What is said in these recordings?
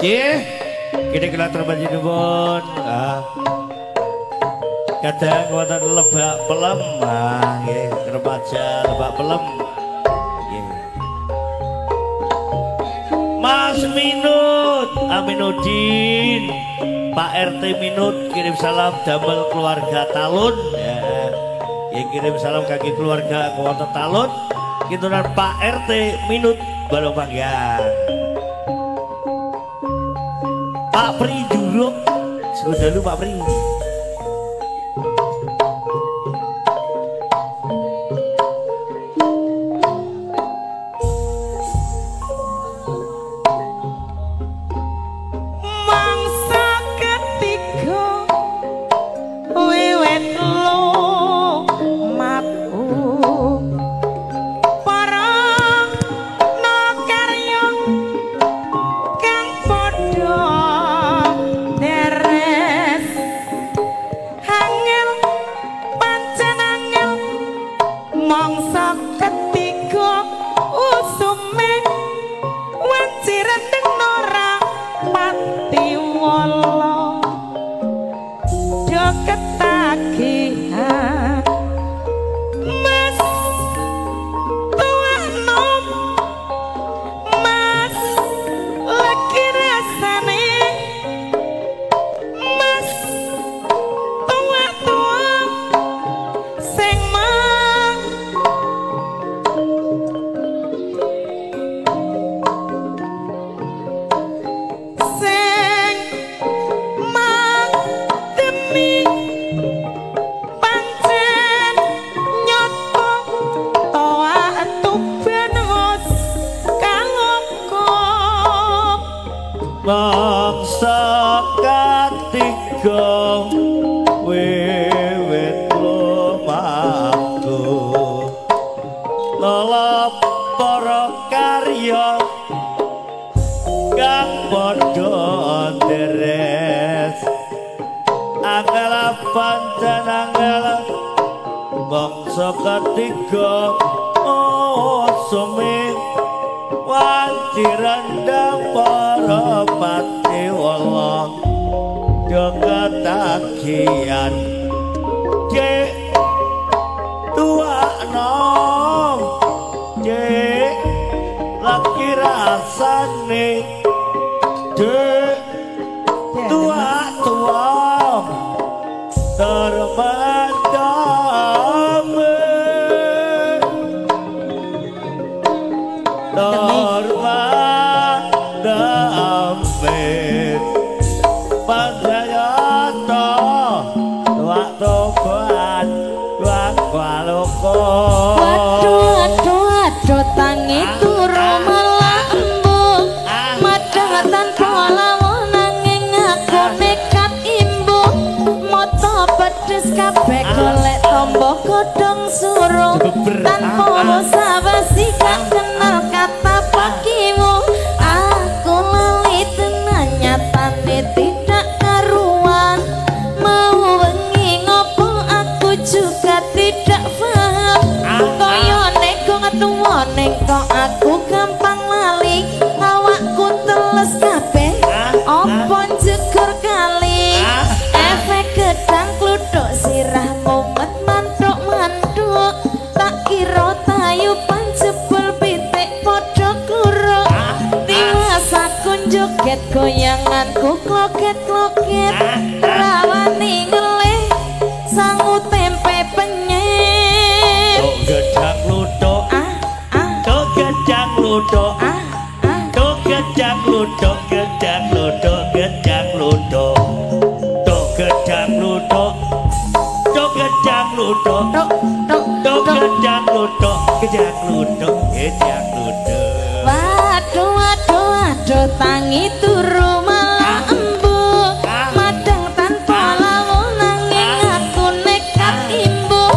Nggih, kene kula terpanjenengan kadang wonten lebak pelem, nggih, remaja lebak pelem. Nggih. Mas Minut, Aminuddin, Pak RT Minut kirim salam damel keluarga Talun ya. Yang kirim salam kaki keluarga wonten Talun. Kintunan Pak RT Minut Balopanggang. Pak Pri Juruk, sudah lu Pak Pri. Goyanganku kloket-kloket rawani ngelih sangu tempe penyet tok gedang luthuk tok gedang luthuk tok gedang luthuk gedang luthuk gedang luthuk tok gedang luthuk tok gedang luthuk tok gedang luthuk gedang luthuk gedang luthuk. Waduh waduh waduh tangi turu malah embuk madang tanpa lawu nanging aku nekat imbuh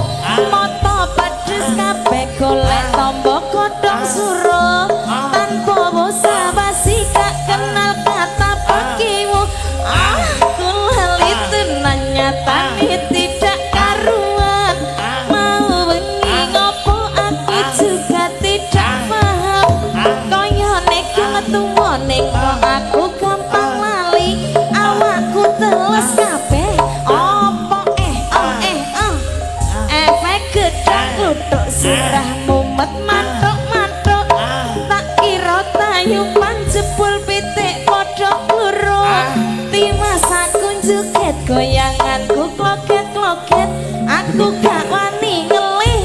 moto pedes kabeh golek tombo kodhong suruh tanpa bosa basi gak kenal kata pakimu aku lali tenan nyatane tidak karuan mau wengi ngopo aku juga tidak paham kaya nek metu ning kok aku gampang aku gak wani ngelih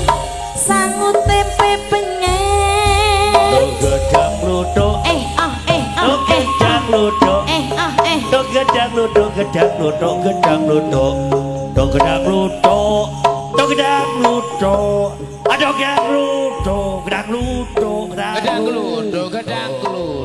sangu tempe penyet gedang luduk gedang luduk gedang luduk gedang luduk gedang luduk gedang luduk gedang luduk gedang luduk gedang luduk gedang luduk gedang luduk